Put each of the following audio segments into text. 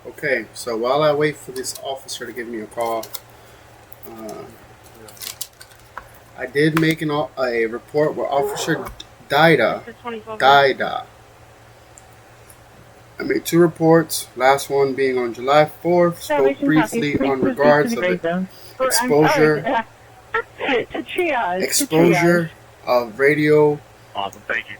Okay, so while I wait for this officer to give me a call, uh, I did make a report where Officer Dida. I made two reports. Last one being on July 4th. Spoke briefly on regards of exposure exposure of radio Awesome, thank you.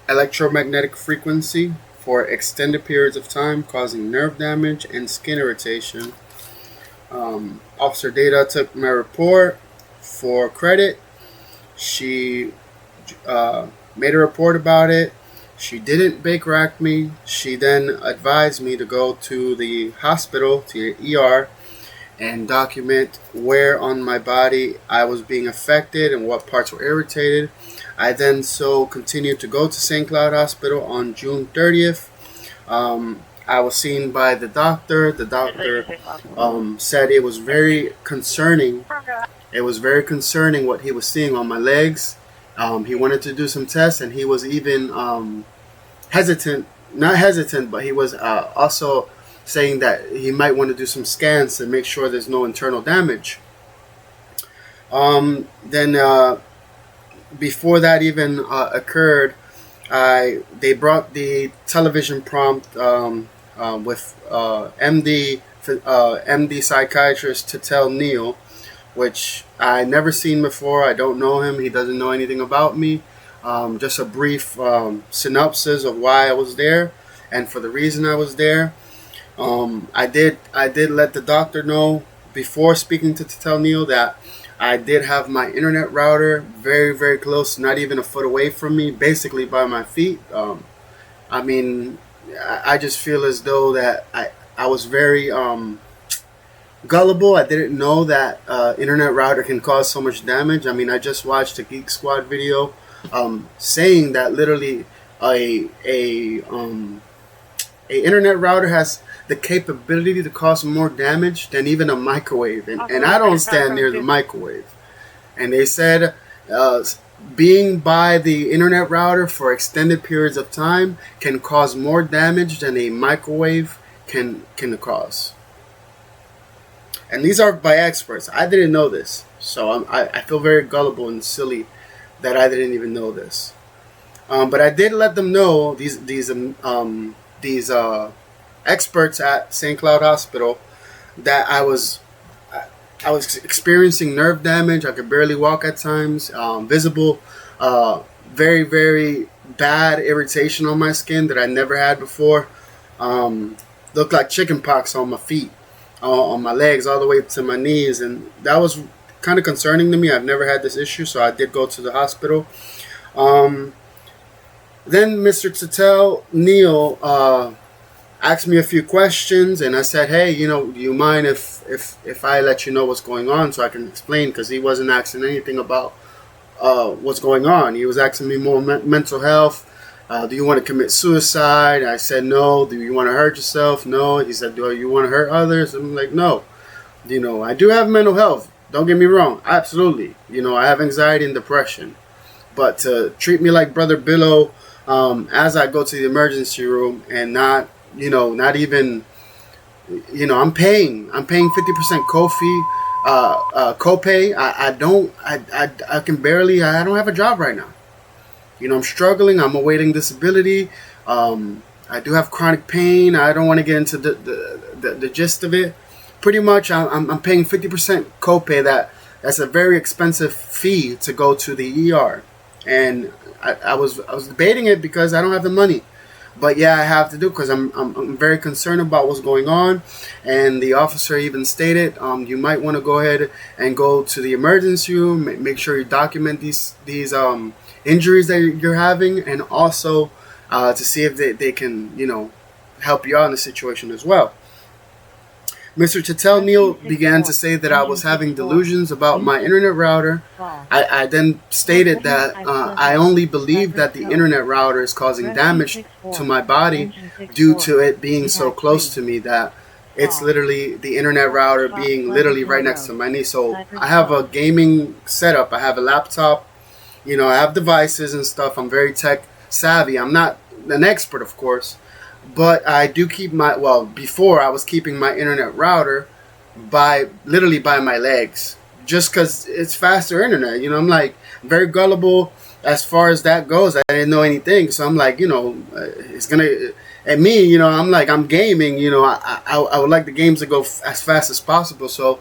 electromagnetic frequency for extended periods of time, causing nerve damage and skin irritation. Officer Data took my report for credit. She made a report about it. She didn't bake rack me. She then advised me to go to the hospital, to the ER, and document where on my body I was being affected and what parts were irritated. I then continued to go to St. Cloud Hospital on June 30th. I was seen by the doctor. The doctor said it was very concerning. It was very concerning what he was seeing on my legs. He wanted to do some tests, and he was even hesitant. Not hesitant, but he was also saying that he might want to do some scans to make sure there's no internal damage. Then before that even occurred, they brought the television prompt with MD psychiatrist Tatel Neal, which I never seen before. I don't know him. He doesn't know anything about me. Just a brief synopsis of why I was there and for the reason I was there. I did let the doctor know before speaking to Tatel Neal that I did have my internet router very, very close, not even a foot away from me, basically by my feet. I mean, I just feel as though that I was very gullible. I didn't know that internet router can cause so much damage. I mean, I just watched a Geek Squad video saying that literally a internet router has the capability to cause more damage than even a microwave, and I don't stand near the microwave. And they said being by the internet router for extended periods of time can cause more damage than a microwave can cause. And these are by experts. I didn't know this, so I feel very gullible and silly that I didn't even know this. But I did let them know, these experts at St. Cloud Hospital, that I was experiencing nerve damage. I could barely walk at times. Visible, very, very bad irritation on my skin that I never had before. Looked like chicken pox on my feet, on my legs, all the way to my knees, and that was kind of concerning to me. I've never had this issue, so I did go to the hospital. Then Mr. Tatel Neal asked me a few questions, and I said, "Hey, do you mind if I let you know what's going on so I can explain?" Because he wasn't asking anything about what's going on. He was asking me more mental health. Do you want to commit suicide? I said no. Do you want to hurt yourself? No. He said, do you want to hurt others? I'm like, no. I do have mental health. Don't get me wrong. Absolutely. I have anxiety and depression. But to treat me like Brother Billow as I go to the emergency room and not even, I'm paying 50% copay. I can barely, I don't have a job right now. I'm struggling. I'm awaiting disability. I do have chronic pain. I don't want to get into the gist of it. Pretty much, I'm paying 50% copay. That's a very expensive fee to go to the ER. And I was debating it because I don't have the money. But yeah, I have to do because I'm very concerned about what's going on. And the officer even stated, you might want to go ahead and go to the emergency room. Make sure you document these injuries that you're having, and also to see if they can help you out in the situation as well. Mr. Tatel Neal began to say that I was having delusions about my internet router. I then stated that I only believe that the internet router is causing damage to my body due to it being so close to me, that it's literally the internet router being literally right next to my knee. So I have a gaming setup. I have a laptop. I have devices and stuff. I'm very tech savvy. I'm not an expert, of course, But I do keep my, well, before I was keeping my internet router by literally by my legs, just because it's faster internet. I'm like very gullible as far as that goes. I didn't know anything, so I'm like, it's gonna. And me, I'm like, I'm gaming. I would like the games to go as fast as possible. So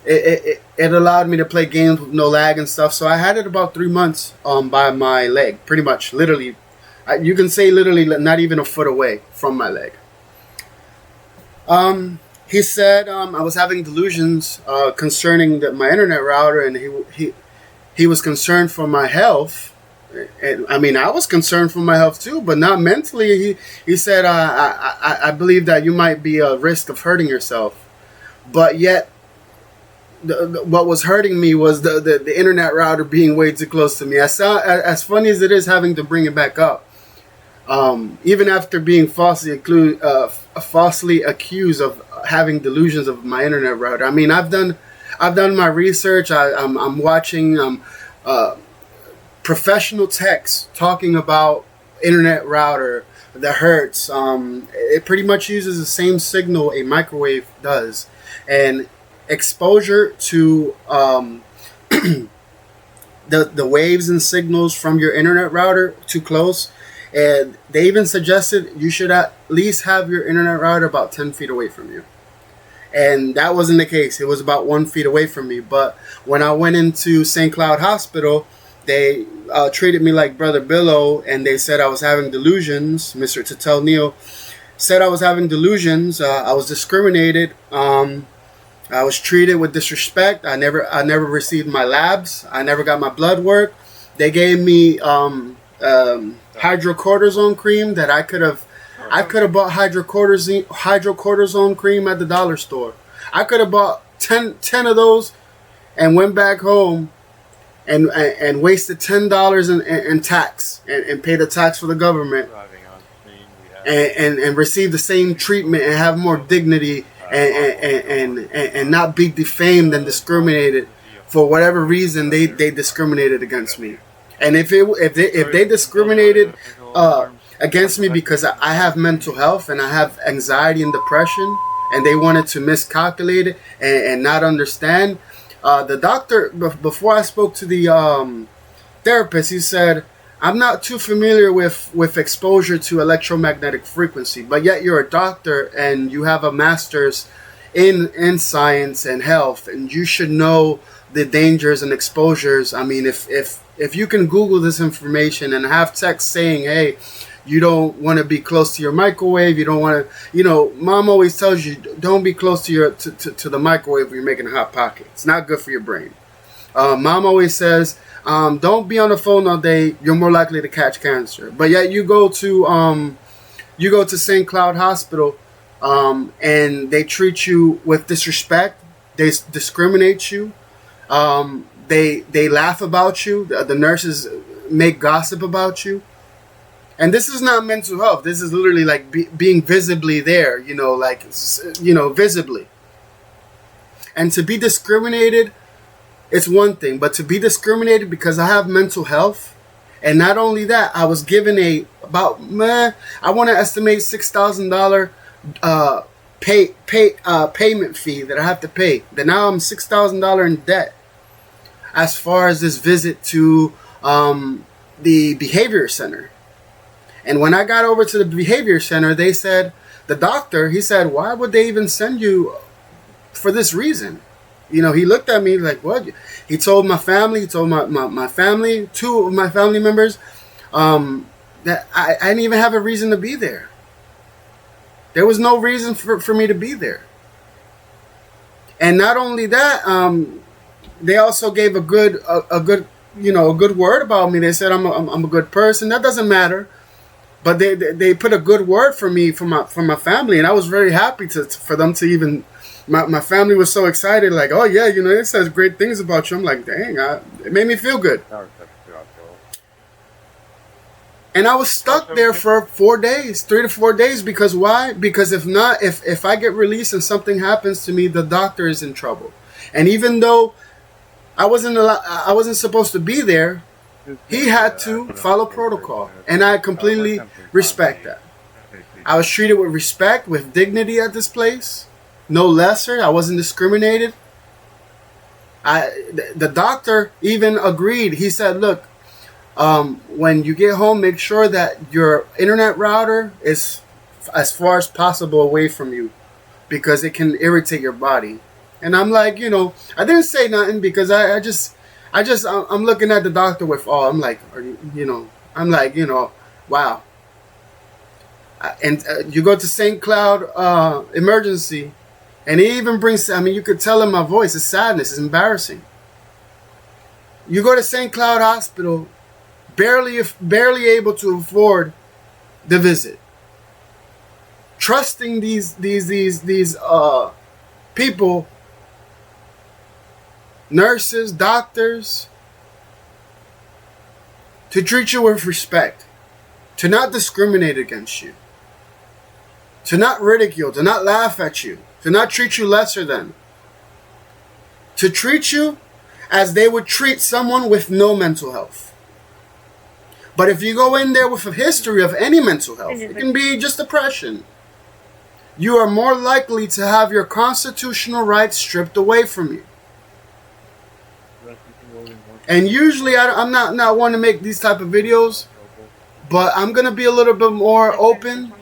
it allowed me to play games with no lag and stuff. So I had it about 3 months by my leg, pretty much, literally. You can say literally not even a foot away from my leg. He said I was having delusions concerning my internet router, and he was concerned for my health. And I mean, I was concerned for my health too, but not mentally. He said, I believe that you might be a risk of hurting yourself, but yet what was hurting me was the internet router being way too close to me. As funny as it is having to bring it back up. Even after being falsely accused of having delusions of my internet router. I mean, I've done my research. I'm watching professional techs talking about internet router, the hertz. It pretty much uses the same signal a microwave does, and exposure to the waves and signals from your internet router too close. And they even suggested you should at least have your internet router about 10 feet away from you. And that wasn't the case. It was about 1 feet away from me. But when I went into St. Cloud Hospital, they treated me like Brother Billow, and they said I was having delusions. Mr. Tatel Neal said I was having delusions. I was discriminated. I was treated with disrespect. I never received my labs. I never got my blood work. They gave me hydrocortisone cream that I could have bought hydrocortisone cream at the dollar store. I could have bought 10 of those and went back home and wasted $10 in tax and paid the tax for the government and receive the same treatment and have more dignity and not be defamed and discriminated for whatever reason they discriminated against me. And if they discriminated against me because I have mental health and I have anxiety and depression, and they wanted to miscalculate it and not understand, the doctor, before I spoke to the therapist, he said, I'm not too familiar with exposure to electromagnetic frequency, but yet you're a doctor and you have a master's in science and health, and you should know the dangers and exposures. I mean, if you can Google this information and have text saying, hey, you don't want to be close to your microwave, you don't want to, mom always tells you, don't be close to the microwave when you're making a hot pocket. It's not good for your brain. Mom always says, don't be on the phone all day, you're more likely to catch cancer. But yet you go to St. Cloud Hospital, and they treat you with disrespect, they discriminate you, they laugh about you, the nurses make gossip about you. And this is not mental health. This is literally like being visibly there, visibly. And to be discriminated, it's one thing. But to be discriminated because I have mental health, and not only that, I was given I want to estimate $6,000 payment fee that I have to pay. That now I'm $6,000 in debt as far as this visit to the behavior center. And when I got over to the behavior center, they said, the doctor, he said, why would they even send you for this reason? He looked at me like, what? He told my family, my family, 2 of my family members, that I didn't even have a reason to be there. There was no reason for me to be there. And not only that, they also gave a good word about me. They said I'm a good person. That doesn't matter. But they put a good word for me from my family, and I was very happy for them to even. My family was so excited, like, oh yeah, it says great things about you. I'm like, dang, it made me feel good. And I was stuck there for 4 days, 3 to 4 days, because why? Because if I get released and something happens to me, the doctor is in trouble. And even though I wasn't supposed to be there, he had to follow protocol, and I completely respect that. I was treated with respect, with dignity at this place. No lesser. I wasn't discriminated. The doctor even agreed. He said, look, when you get home, make sure that your internet router is as far as possible away from you, because it can irritate your body. And I'm like, I didn't say nothing, because I'm looking at the doctor with awe. I'm like, I'm like, wow. And you go to St. Cloud emergency, and he even brings, you could tell in my voice, it's sadness, it's embarrassing. You go to St. Cloud Hospital, barely able to afford the visit, trusting these people, nurses, doctors, to treat you with respect, to not discriminate against you, to not ridicule, to not laugh at you, to not treat you lesser than, to treat you as they would treat someone with no mental health. But if you go in there with a history of any mental health, it can be just depression, you are more likely to have your constitutional rights stripped away from you. And usually I'm not one to make these type of videos, but I'm going to be a little bit more open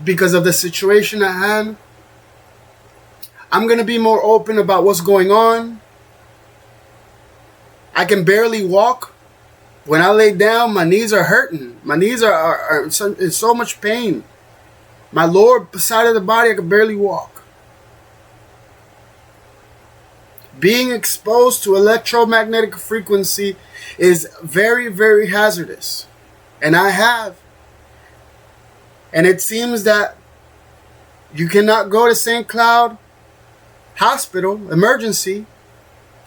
because of the situation at hand. I'm going to be more open about what's going on. I can barely walk. When I lay down, my knees are hurting. My knees are in so much pain. My lower side of the body, I can barely walk. Being exposed to electromagnetic frequency is very, very hazardous. And I have. And it seems that you cannot go to St. Cloud Hospital emergency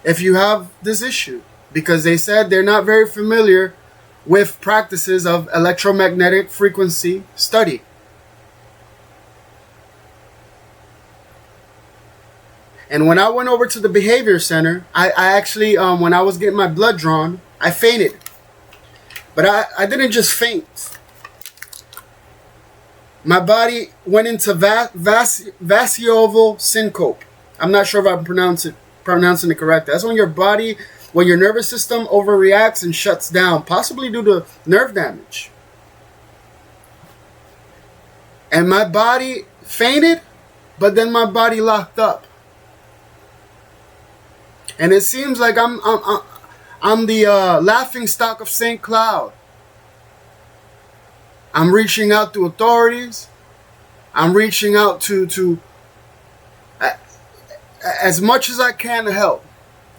if you have this issue, because they said they're not very familiar with practices of electromagnetic frequency study. And when I went over to the behavior center, I actually, when I was getting my blood drawn, I fainted. But I didn't just faint. My body went into vascular syncope. I'm not sure if I'm pronouncing it correctly. That's when your nervous system overreacts and shuts down, possibly due to nerve damage. And my body fainted, but then my body locked up. And it seems like I'm the laughing stock of St. Cloud. I'm reaching out to authorities. I'm reaching out to as much as I can to help,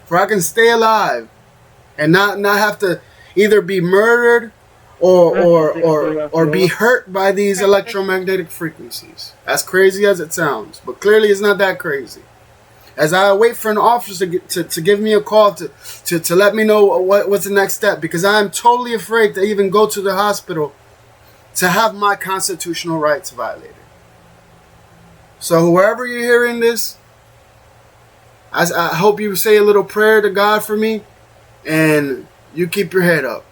for I can stay alive and not have to either be murdered or be hurt by these electromagnetic frequencies. As crazy as it sounds, but clearly it's not that crazy. As I wait for an officer to give me a call to let me know what's the next step, because I am totally afraid to even go to the hospital to have my constitutional rights violated. So wherever you're hearing this, I hope you say a little prayer to God for me, and you keep your head up.